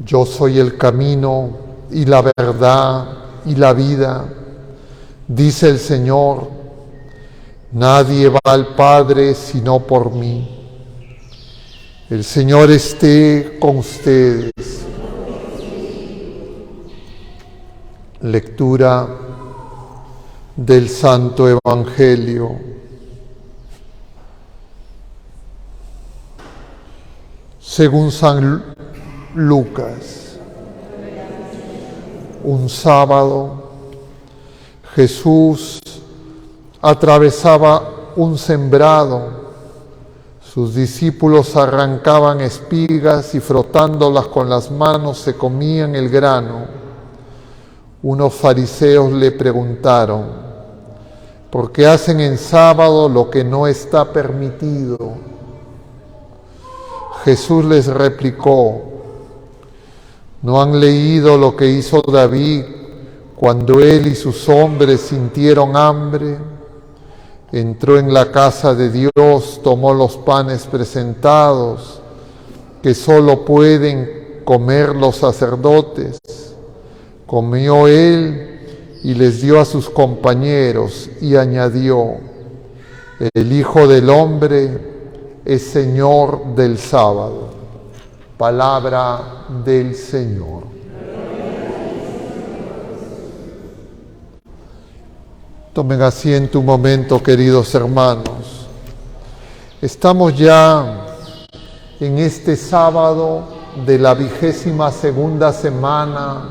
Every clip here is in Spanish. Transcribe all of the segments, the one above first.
Yo soy el camino y la verdad y la vida, dice el Señor. Nadie va al Padre sino por mí. El Señor esté con ustedes. Lectura del Santo Evangelio según San Lucas. Un sábado, Jesús atravesaba un sembrado. Sus discípulos arrancaban espigas y frotándolas con las manos se comían el grano. Unos fariseos le preguntaron: ¿por qué hacen en sábado lo que no está permitido? Jesús les replicó: ¿no han leído lo que hizo David cuando él y sus hombres sintieron hambre? Entró en la casa de Dios, tomó los panes presentados, que solo pueden comer los sacerdotes. Comió él y les dio a sus compañeros y añadió: el Hijo del Hombre es Señor del sábado. Palabra del Señor. Tomen asiento un momento, queridos hermanos. Estamos ya en este sábado de la 22ª semana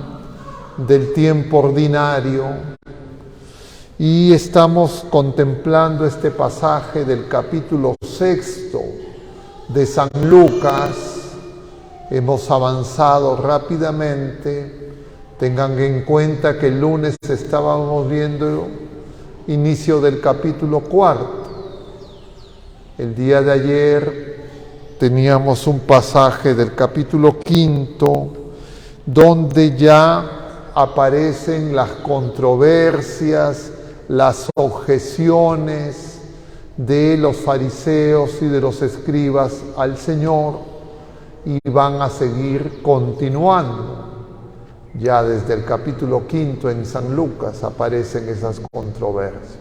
del tiempo ordinario y estamos contemplando este pasaje del capítulo 6 de San Lucas. Hemos avanzado rápidamente. Tengan en cuenta que el lunes estábamos viendo inicio del capítulo 4. El día de ayer teníamos un pasaje del capítulo 5 donde ya aparecen las controversias, las objeciones de los fariseos y de los escribas al Señor, y van a seguir continuando. Ya desde el capítulo 5 en San Lucas aparecen esas controversias.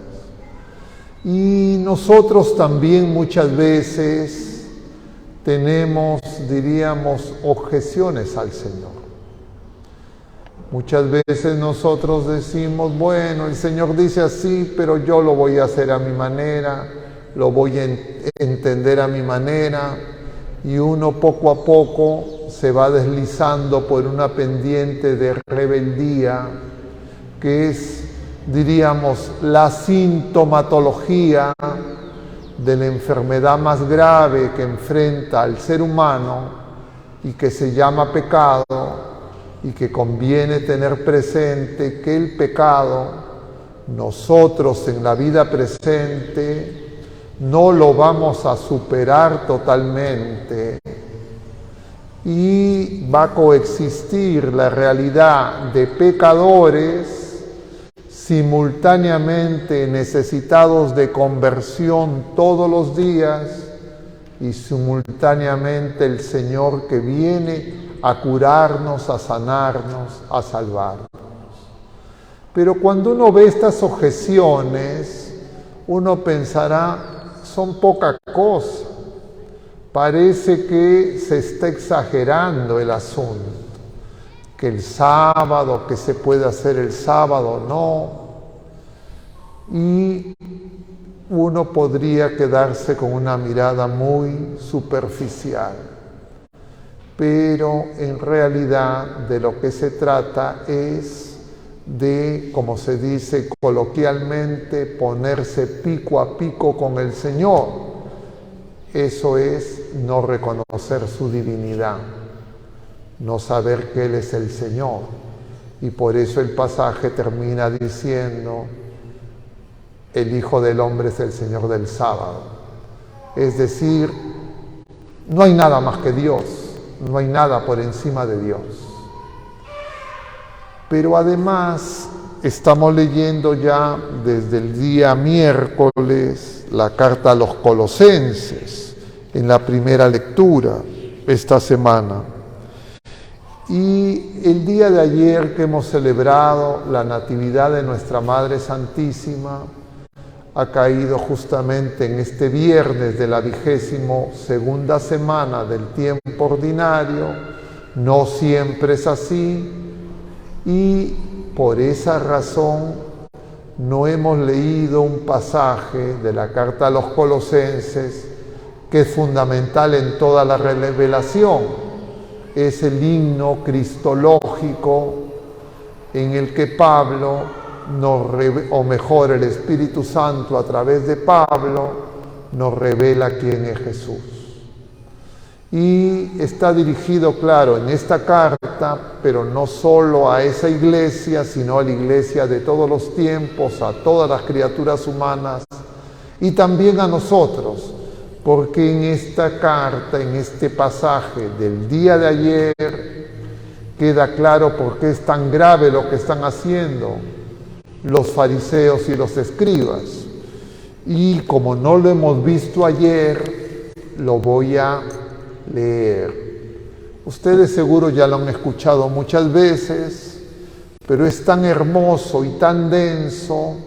Y nosotros también muchas veces tenemos, diríamos, objeciones al Señor. Muchas veces nosotros decimos: bueno, el Señor dice así, pero yo lo voy a hacer a mi manera, lo voy a entender a mi manera, y uno poco a poco se va deslizando por una pendiente de rebeldía, que es, diríamos, la sintomatología de la enfermedad más grave que enfrenta al ser humano y que se llama pecado, y que conviene tener presente que el pecado, nosotros en la vida presente no lo vamos a superar totalmente, y va a coexistir la realidad de pecadores simultáneamente necesitados de conversión todos los días, y simultáneamente el Señor que viene a curarnos, a sanarnos, a salvarnos. Pero cuando uno ve estas objeciones, uno pensará: son poca cosa. Parece que se está exagerando el asunto, que el sábado, que se puede hacer el sábado, no. Y uno podría quedarse con una mirada muy superficial. Pero en realidad de lo que se trata es de, como se dice coloquialmente, ponerse pico a pico con el Señor. Eso es no reconocer su divinidad, no saber que Él es el Señor. Y por eso el pasaje termina diciendo: el Hijo del Hombre es el Señor del sábado. Es decir, no hay nada más que Dios. No hay nada por encima de Dios. Pero además estamos leyendo ya desde el día miércoles la carta a los Colosenses, en la primera lectura esta semana. Y el día de ayer que hemos celebrado la Natividad de nuestra Madre Santísima, ha caído justamente en este viernes de la 22ª semana del tiempo ordinario. No siempre es así, y por esa razón no hemos leído un pasaje de la carta a los Colosenses que es fundamental en toda la revelación. Es el himno cristológico en el que Pablo, o mejor el Espíritu Santo a través de Pablo, nos revela quién es Jesús. Y está dirigido, claro, en esta carta, pero no solo a esa iglesia, sino a la iglesia de todos los tiempos, a todas las criaturas humanas y también a nosotros, porque en esta carta, en este pasaje del día de ayer, queda claro por qué es tan grave lo que están haciendo los fariseos y los escribas. Y como no lo hemos visto ayer, lo voy a leer. Ustedes seguro ya lo han escuchado muchas veces, pero es tan hermoso y tan denso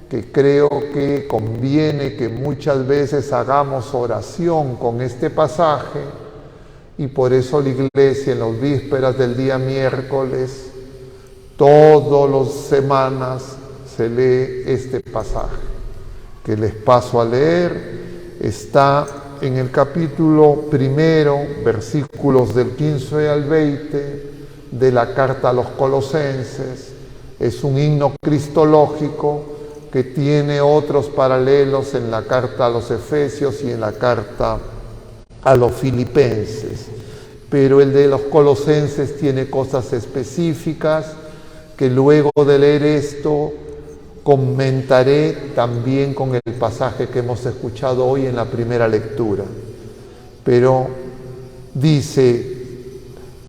que creo que conviene que muchas veces hagamos oración con este pasaje, y por eso la Iglesia en las vísperas del día miércoles, todas las semanas se lee este pasaje, que les paso a leer. Está en el capítulo 1, versículos del 15 al 20 de la carta a los Colosenses. Es un himno cristológico que tiene otros paralelos en la carta a los Efesios y en la carta a los Filipenses. Pero el de los Colosenses tiene cosas específicas que luego de leer esto comentaré también con el pasaje que hemos escuchado hoy en la primera lectura. Pero dice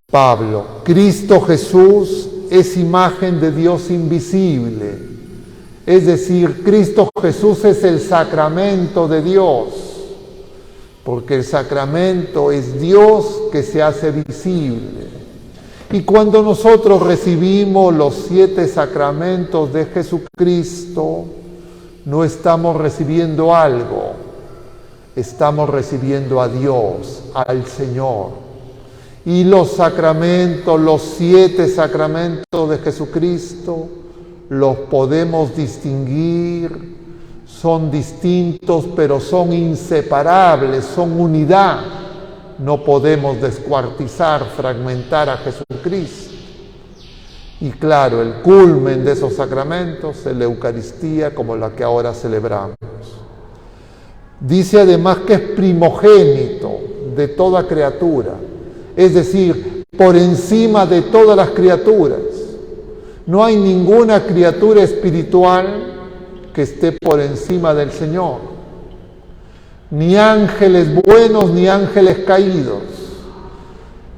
Pablo: Cristo Jesús es imagen de Dios invisible. Es decir, Cristo Jesús es el sacramento de Dios, porque el sacramento es Dios que se hace visible. Y cuando nosotros recibimos los 7 sacramentos de Jesucristo, no estamos recibiendo algo, estamos recibiendo a Dios, al Señor. Y los sacramentos, los 7 sacramentos de Jesucristo, los podemos distinguir, son distintos, pero son inseparables, son unidad. No podemos descuartizar, fragmentar a Jesucristo. Y claro, el culmen de esos sacramentos es la Eucaristía, como la que ahora celebramos. Dice además que es primogénito de toda criatura, es decir, por encima de todas las criaturas. No hay ninguna criatura espiritual que esté por encima del Señor. Ni ángeles buenos ni ángeles caídos.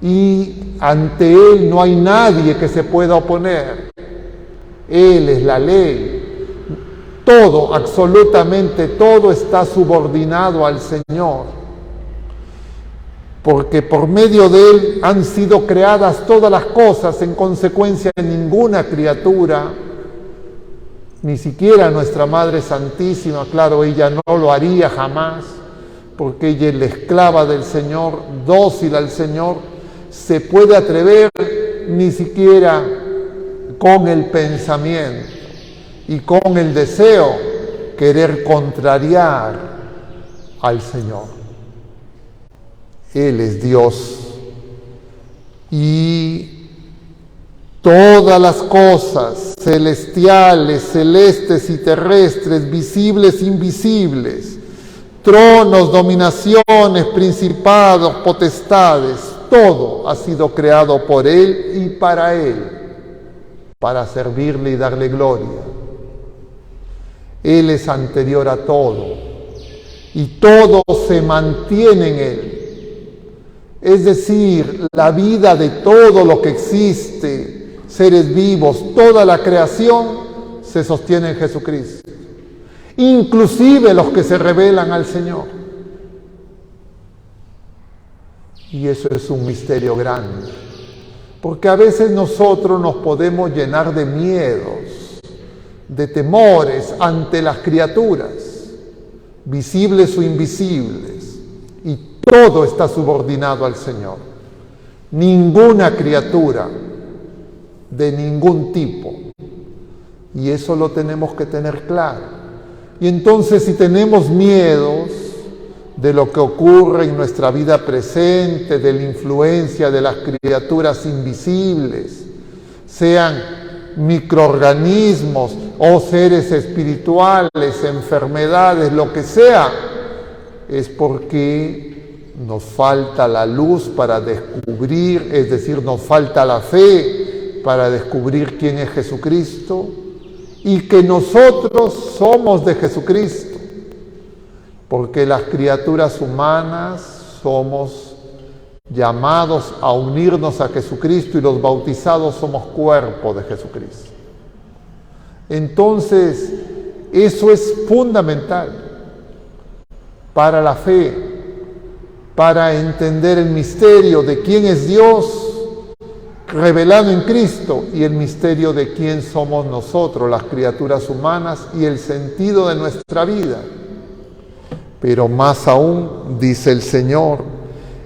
Y ante Él no hay nadie que se pueda oponer. Él es la ley. Todo, absolutamente todo está subordinado al Señor. Porque por medio de Él han sido creadas todas las cosas. En consecuencia, ninguna criatura, ni siquiera nuestra Madre Santísima, claro, ella no lo haría jamás, porque ella es la esclava del Señor, dócil al Señor, se puede atrever ni siquiera con el pensamiento y con el deseo querer contrariar al Señor. Él es Dios y todas las cosas celestiales, celestes y terrestres, visibles e invisibles, tronos, dominaciones, principados, potestades, todo ha sido creado por Él y para Él, para servirle y darle gloria. Él es anterior a todo y todo se mantiene en Él. Es decir, la vida de todo lo que existe, seres vivos, toda la creación, se sostiene en Jesucristo. Inclusive los que se rebelan al Señor. Y eso es un misterio grande, Porque a veces nosotros nos podemos llenar de miedos, de temores ante las criaturas, visibles o invisibles, y todo está subordinado al Señor. Ninguna criatura de ningún tipo. Y eso lo tenemos que tener claro. Y entonces, si tenemos miedos de lo que ocurre en nuestra vida presente, de la influencia de las criaturas invisibles, sean microorganismos o seres espirituales, enfermedades, lo que sea, es porque nos falta la luz para descubrir, es decir, nos falta la fe para descubrir quién es Jesucristo y que nosotros somos de Jesucristo, porque las criaturas humanas somos llamados a unirnos a Jesucristo y los bautizados somos cuerpo de Jesucristo. Entonces, eso es fundamental para la fe, para entender el misterio de quién es Dios revelado en Cristo y el misterio de quién somos nosotros, las criaturas humanas, y el sentido de nuestra vida. Pero más aún, dice el Señor,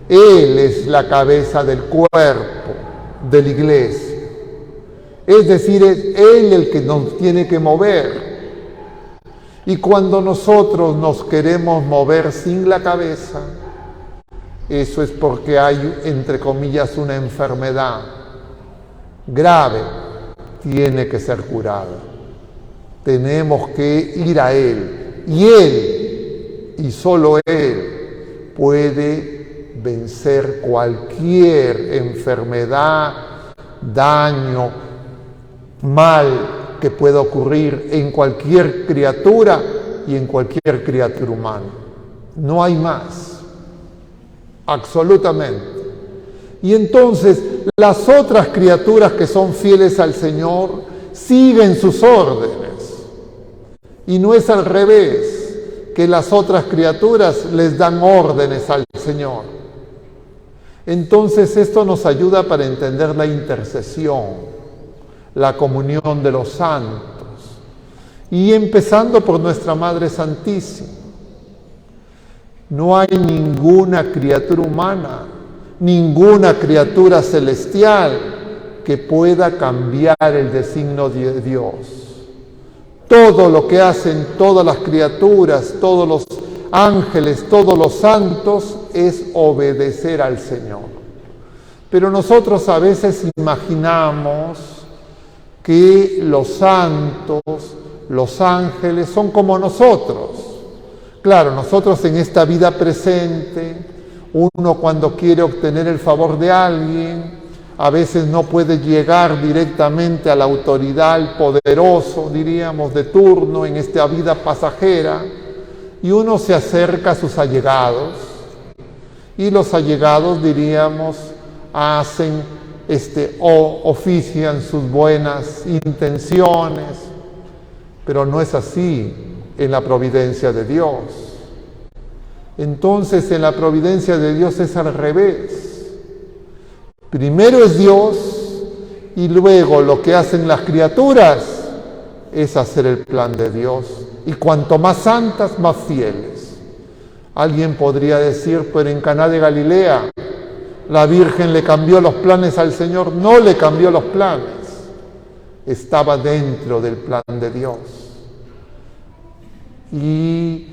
Él es la cabeza del cuerpo de la iglesia. Es decir, es Él el que nos tiene que mover. Y cuando nosotros nos queremos mover sin la cabeza, eso es porque hay, entre comillas, una enfermedad grave, tiene que ser curada. Tenemos que ir a Él, y Él, y solo Él, puede vencer cualquier enfermedad, daño, mal que pueda ocurrir en cualquier criatura y en cualquier criatura humana. No hay más, absolutamente. Y entonces las otras criaturas que son fieles al Señor siguen sus órdenes. Y no es al revés, que las otras criaturas les dan órdenes al Señor. Entonces esto nos ayuda para entender la intercesión, la comunión de los santos. Y empezando por nuestra Madre Santísima. No hay ninguna criatura humana, ninguna criatura celestial que pueda cambiar el designio de Dios. Todo lo que hacen todas las criaturas, todos los ángeles, todos los santos, es obedecer al Señor. Pero nosotros a veces imaginamos que los santos, los ángeles, son como nosotros. Claro, nosotros en esta vida presente, uno cuando quiere obtener el favor de alguien, a veces no puede llegar directamente a la autoridad, al poderoso, diríamos, de turno en esta vida pasajera, y uno se acerca a sus allegados, y los allegados, diríamos, hacen, o ofician sus buenas intenciones, pero no es así en la providencia de Dios. Entonces, en la providencia de Dios es al revés. Primero es Dios y luego lo que hacen las criaturas es hacer el plan de Dios. Y cuanto más santas, más fieles. Alguien podría decir, pero en Caná de Galilea, la Virgen le cambió los planes al Señor. No le cambió los planes. Estaba dentro del plan de Dios. Y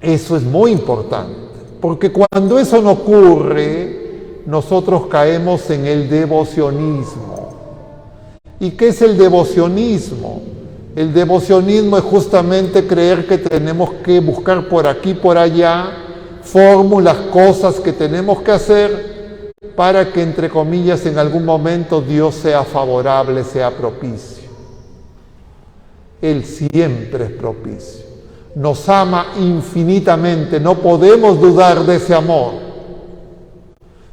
eso es muy importante, porque cuando eso no ocurre, nosotros caemos en el devocionismo. ¿Y qué es el devocionismo? El devocionismo es justamente creer que tenemos que buscar por aquí, por allá, fórmulas, cosas que tenemos que hacer para que, entre comillas, en algún momento Dios sea favorable, sea propicio. Él siempre es propicio. Nos ama infinitamente, no podemos dudar de ese amor.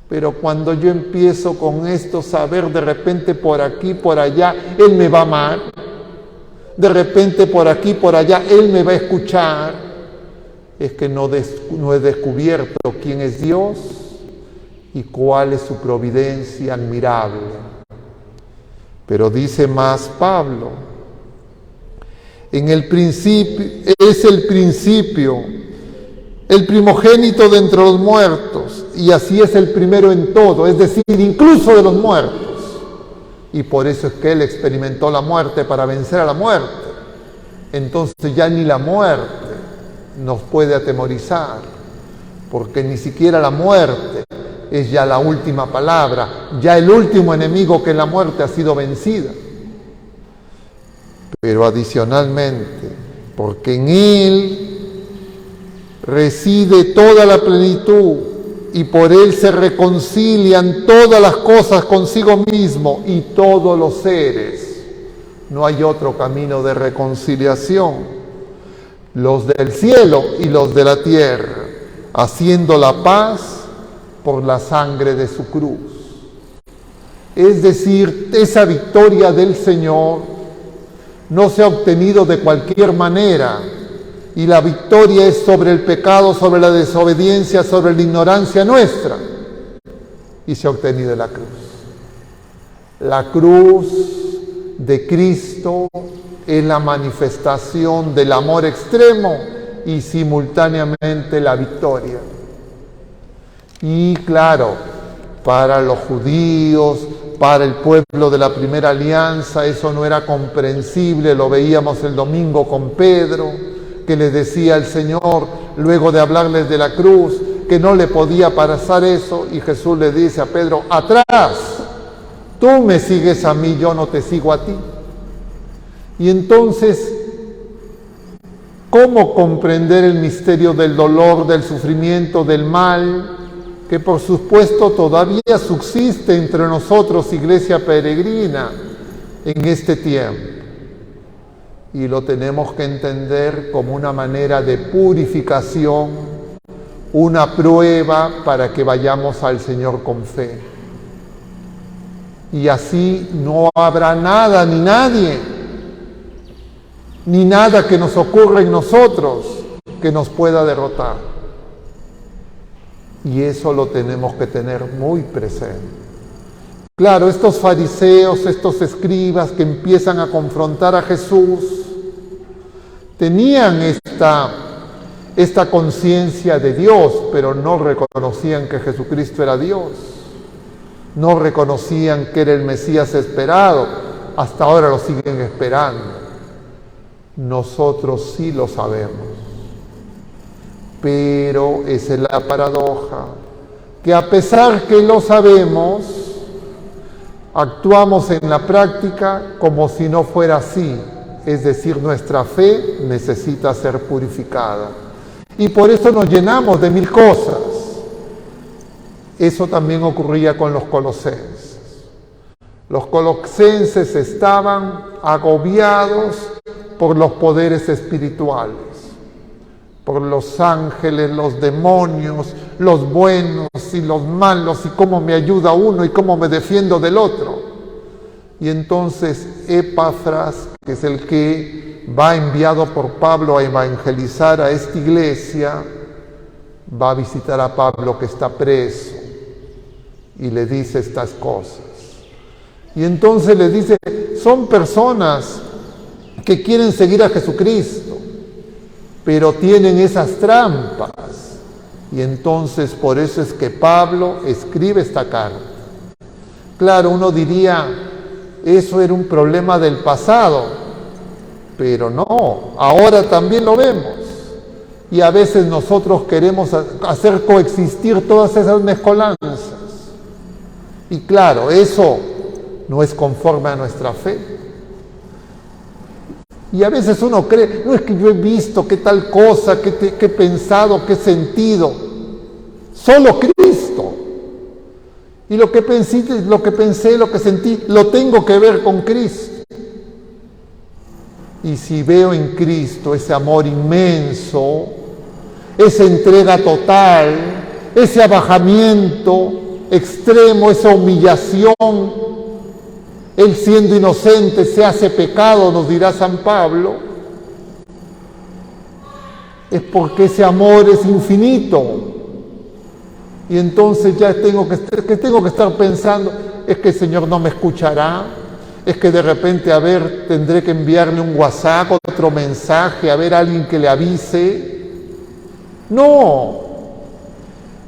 Pero cuando yo empiezo con esto, saber de repente por aquí, por allá, Él me va a amar. De repente por aquí, por allá, Él me va a escuchar. Es que no he descubierto quién es Dios y cuál es su providencia admirable. Pero dice más Pablo, en el principio, es el principio, el primogénito de entre los muertos, y así es el primero en todo, es decir, incluso de los muertos. Y por eso es que él experimentó la muerte para vencer a la muerte. Entonces ya ni la muerte nos puede atemorizar, porque ni siquiera la muerte es ya la última palabra, ya el último enemigo que es la muerte ha sido vencida. Pero adicionalmente, porque en Él reside toda la plenitud y por Él se reconcilian todas las cosas consigo mismo y todos los seres. No hay otro camino de reconciliación, los del cielo y los de la tierra, haciendo la paz por la sangre de su cruz. Es decir, esa victoria del Señor no se ha obtenido de cualquier manera, y la victoria es sobre el pecado, sobre la desobediencia, sobre la ignorancia nuestra, y se ha obtenido en la cruz. La cruz de Cristo es la manifestación del amor extremo y simultáneamente la victoria. Y claro, para los judíos, para el pueblo de la primera alianza, eso no era comprensible. Lo veíamos el domingo con Pedro, que le decía al Señor, luego de hablarles de la cruz, que no le podía pasar eso, y Jesús le dice a Pedro, atrás, tú me sigues a mí, yo no te sigo a ti. Y entonces, ¿cómo comprender el misterio del dolor, del sufrimiento, del mal, que por supuesto todavía subsiste entre nosotros, iglesia peregrina, en este tiempo? Y lo tenemos que entender como una manera de purificación, una prueba para que vayamos al Señor con fe. Y así no habrá nada ni nadie, ni nada que nos ocurra en nosotros que nos pueda derrotar. Y eso lo tenemos que tener muy presente. Claro, estos fariseos, estos escribas que empiezan a confrontar a Jesús, tenían esta conciencia de Dios, pero no reconocían que Jesucristo era Dios. No reconocían que era el Mesías esperado. Hasta ahora lo siguen esperando. Nosotros sí lo sabemos. Pero esa es la paradoja, que a pesar que lo sabemos, actuamos en la práctica como si no fuera así. Es decir, nuestra fe necesita ser purificada. Y por eso nos llenamos de mil cosas. Eso también ocurría con los colosenses. Los colosenses estaban agobiados por los poderes espirituales, por los ángeles, los demonios, los buenos y los malos, y cómo me ayuda uno y cómo me defiendo del otro. Y entonces Epafras, que es el que va enviado por Pablo a evangelizar a esta iglesia, va a visitar a Pablo que está preso y le dice estas cosas. Y entonces le dice, son personas que quieren seguir a Jesucristo, pero tienen esas trampas. Y entonces por eso es que Pablo escribe esta carta. Claro, uno diría, eso era un problema del pasado, pero no, ahora también lo vemos. Y a veces nosotros queremos hacer coexistir todas esas mezcolanzas. Y claro, eso no es conforme a nuestra fe. Y a veces uno cree, no es que yo he visto qué tal cosa, qué he pensado, qué he sentido. Solo Cristo. Y lo que pensé, lo que sentí, lo tengo que ver con Cristo. Y si veo en Cristo ese amor inmenso, esa entrega total, ese abajamiento extremo, esa humillación, Él siendo inocente se hace pecado, nos dirá San Pablo, es porque ese amor es infinito. Y entonces ya tengo que estar pensando, es que el Señor no me escuchará, es que de repente, tendré que enviarle un WhatsApp, otro mensaje, alguien que le avise. No.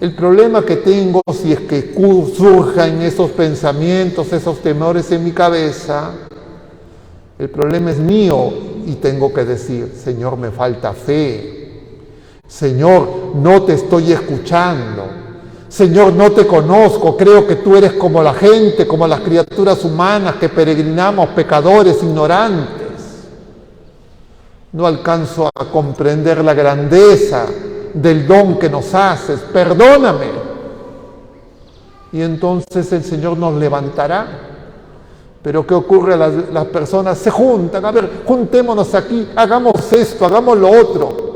El problema que tengo, si es que surjan esos pensamientos, esos temores en mi cabeza, el problema es mío y tengo que decir, Señor, me falta fe. Señor, no te estoy escuchando. Señor, no te conozco, creo que tú eres como la gente, como las criaturas humanas que peregrinamos, pecadores, ignorantes. No alcanzo a comprender la grandeza del don que nos haces, perdóname. Y entonces el Señor nos levantará. Pero ¿qué ocurre? Las personas se juntan, juntémonos aquí, hagamos esto, hagamos lo otro,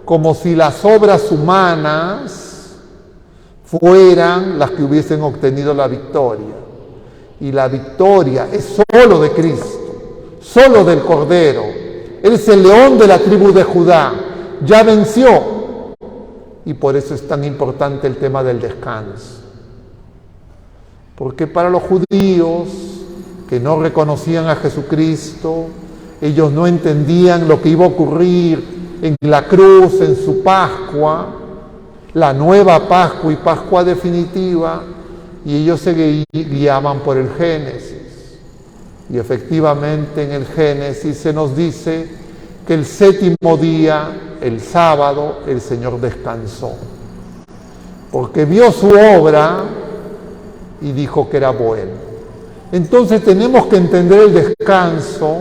como si las obras humanas fueran las que hubiesen obtenido la victoria. Y la victoria es solo de Cristo, solo del Cordero. Él es el león de la tribu de Judá, ya venció. Y por eso es tan importante el tema del descanso. Porque para los judíos que no reconocían a Jesucristo, ellos no entendían lo que iba a ocurrir en la cruz, en su Pascua, la nueva Pascua y Pascua definitiva, y ellos se guiaban por el Génesis. Y efectivamente en el Génesis se nos dice que el séptimo día, el sábado, el Señor descansó, porque vio su obra y dijo que era bueno. Entonces tenemos que entender el descanso,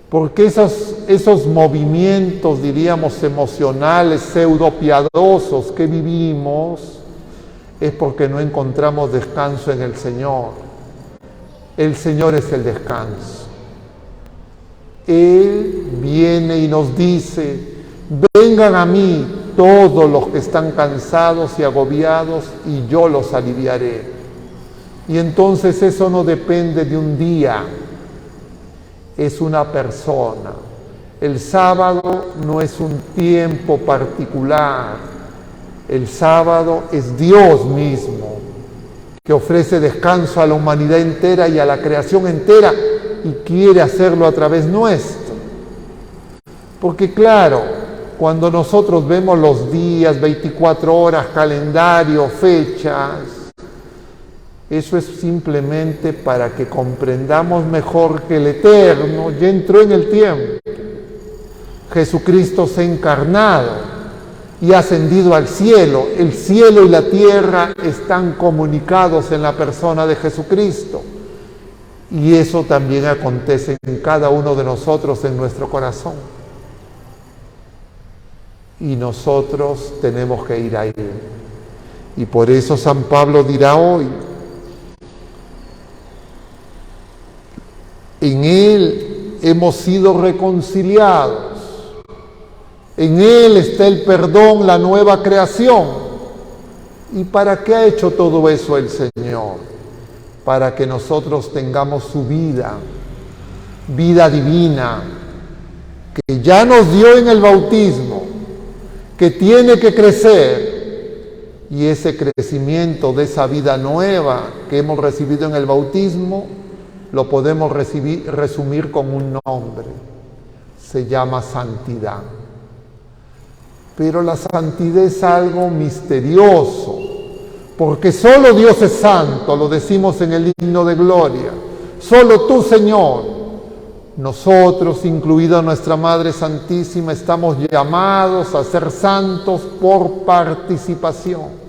porque esos movimientos, diríamos, emocionales, pseudo-piadosos que vivimos, es porque no encontramos descanso en el Señor. El Señor es el descanso. Él viene y nos dice, vengan a mí todos los que están cansados y agobiados y yo los aliviaré. Y entonces eso no depende de un día, es una persona. El sábado no es un tiempo particular, el sábado es Dios mismo, que ofrece descanso a la humanidad entera y a la creación entera, y quiere hacerlo a través nuestro. Porque claro, cuando nosotros vemos los días, 24 horas, calendario, fechas, eso es simplemente para que comprendamos mejor que el Eterno ya entró en el tiempo. Jesucristo se ha encarnado y ha ascendido al cielo. El cielo y la tierra están comunicados en la persona de Jesucristo. Y eso también acontece en cada uno de nosotros, en nuestro corazón. Y nosotros tenemos que ir a Él. Y por eso San Pablo dirá hoy, en Él hemos sido reconciliados. En Él está el perdón, la nueva creación. ¿Y para qué ha hecho todo eso el Señor? Para que nosotros tengamos su vida divina, que ya nos dio en el bautismo, que tiene que crecer, y ese crecimiento de esa vida nueva que hemos recibido en el bautismo, lo podemos resumir con un nombre, se llama santidad. Pero la santidad es algo misterioso, porque solo Dios es santo, lo decimos en el himno de gloria. Solo tú, Señor. Nosotros, incluida nuestra Madre Santísima, estamos llamados a ser santos por participación.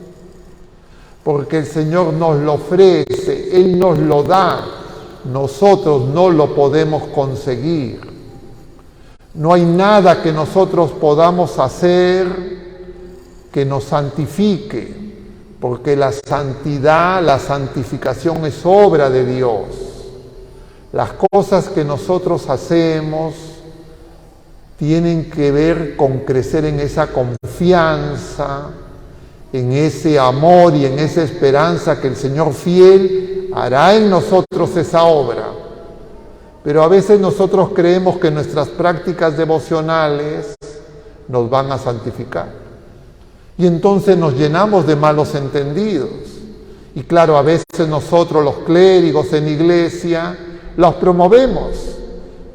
Porque el Señor nos lo ofrece, Él nos lo da. Nosotros no lo podemos conseguir. No hay nada que nosotros podamos hacer que nos santifique. Porque la santidad, la santificación es obra de Dios. Las cosas que nosotros hacemos tienen que ver con crecer en esa confianza, en ese amor y en esa esperanza que el Señor fiel hará en nosotros esa obra. Pero a veces nosotros creemos que nuestras prácticas devocionales nos van a santificar. Y entonces nos llenamos de malos entendidos. Y claro, a veces nosotros los clérigos en iglesia los promovemos,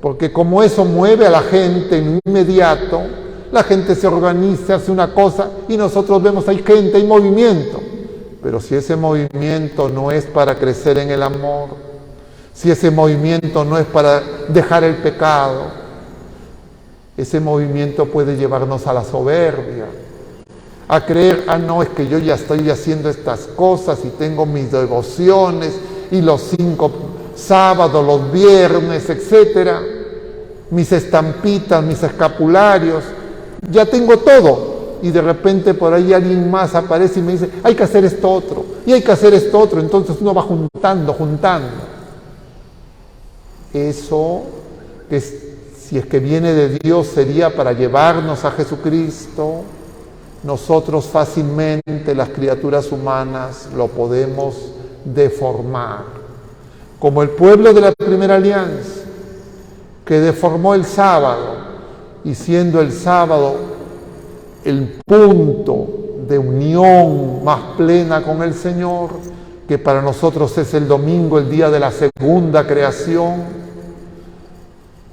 porque como eso mueve a la gente en inmediato, la gente se organiza, hace una cosa y nosotros vemos hay gente, hay movimiento. Pero si ese movimiento no es para crecer en el amor, si ese movimiento no es para dejar el pecado, ese movimiento puede llevarnos a la soberbia, a creer, no, es que yo ya estoy haciendo estas cosas y tengo mis devociones y los 5 sábados, los viernes, etcétera, mis estampitas, mis escapularios, ya tengo todo. Y de repente por ahí alguien más aparece y me dice, hay que hacer esto otro, y hay que hacer esto otro. Entonces uno va juntando. Eso, si es que viene de Dios, sería para llevarnos a Jesucristo. Nosotros fácilmente, las criaturas humanas, lo podemos deformar. Como el pueblo de la primera alianza, que deformó el sábado, y siendo el sábado el punto de unión más plena con el Señor, que para nosotros es el domingo, el día de la segunda creación,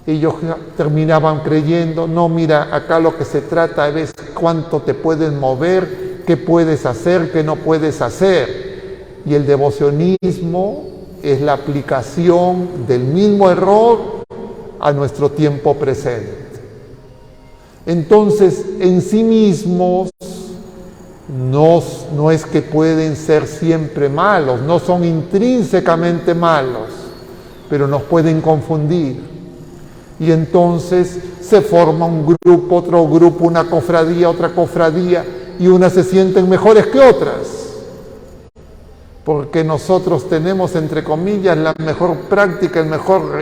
ellos terminaban creyendo, no, mira, acá lo que se trata es cuánto te puedes mover, qué puedes hacer, qué no puedes hacer. Y el devocionismo es la aplicación del mismo error a nuestro tiempo presente. Entonces, en sí mismos, no es que pueden ser siempre malos, no son intrínsecamente malos, pero nos pueden confundir. Y entonces se forma un grupo, otro grupo, una cofradía, otra cofradía, y unas se sienten mejores que otras. Porque nosotros tenemos, entre comillas, la mejor práctica,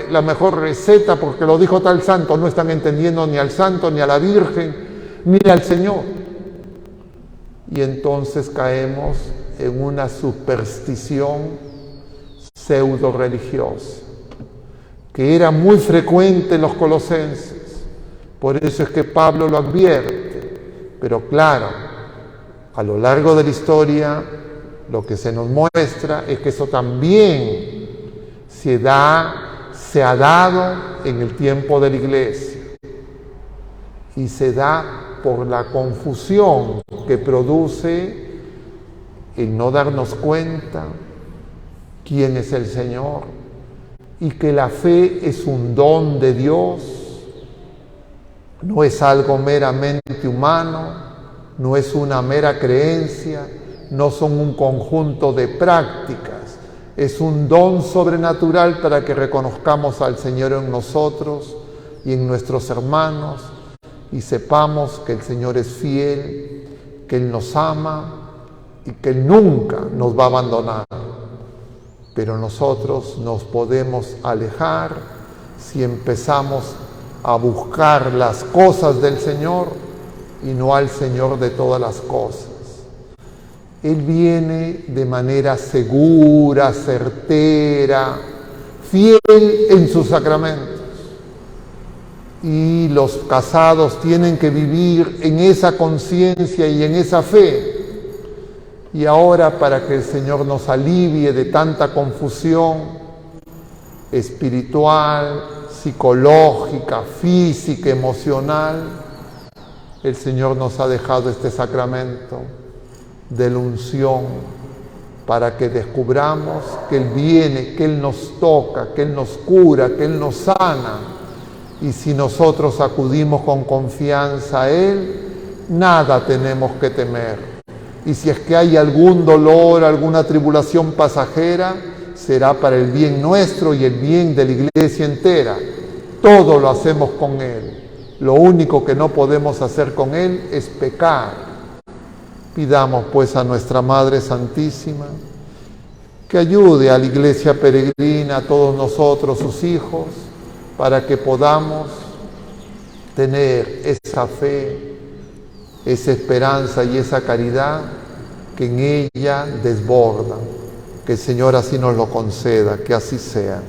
la mejor receta, porque lo dijo tal santo. No están entendiendo ni al santo, ni a la Virgen, ni al Señor. Y entonces caemos en una superstición pseudo religiosa, que era muy frecuente en los colosenses. Por eso es que Pablo lo advierte. Pero claro, a lo largo de la historia, lo que se nos muestra es que eso también se ha dado en el tiempo de la iglesia. Y se da por la confusión que produce el no darnos cuenta quién es el Señor, y que la fe es un don de Dios, no es algo meramente humano, no es una mera creencia, no son un conjunto de prácticas, es un don sobrenatural para que reconozcamos al Señor en nosotros y en nuestros hermanos y sepamos que el Señor es fiel, que Él nos ama y que Él nunca nos va a abandonar. Pero nosotros nos podemos alejar si empezamos a buscar las cosas del Señor y no al Señor de todas las cosas. Él viene de manera segura, certera, fiel en sus sacramentos. Y los casados tienen que vivir en esa conciencia y en esa fe. Y ahora, para que el Señor nos alivie de tanta confusión espiritual, psicológica, física, emocional, el Señor nos ha dejado este sacramento de la unción para que descubramos que Él viene, que Él nos toca, que Él nos cura, que Él nos sana. Y si nosotros acudimos con confianza a Él, nada tenemos que temer. Y si es que hay algún dolor, alguna tribulación pasajera, será para el bien nuestro y el bien de la iglesia entera. Todo lo hacemos con Él. Lo único que no podemos hacer con Él es pecar. Pidamos pues a nuestra Madre Santísima que ayude a la iglesia peregrina, a todos nosotros, sus hijos, para que podamos tener esa fe, esa esperanza y esa caridad que en ella desbordan. Que el Señor así nos lo conceda, que así sea.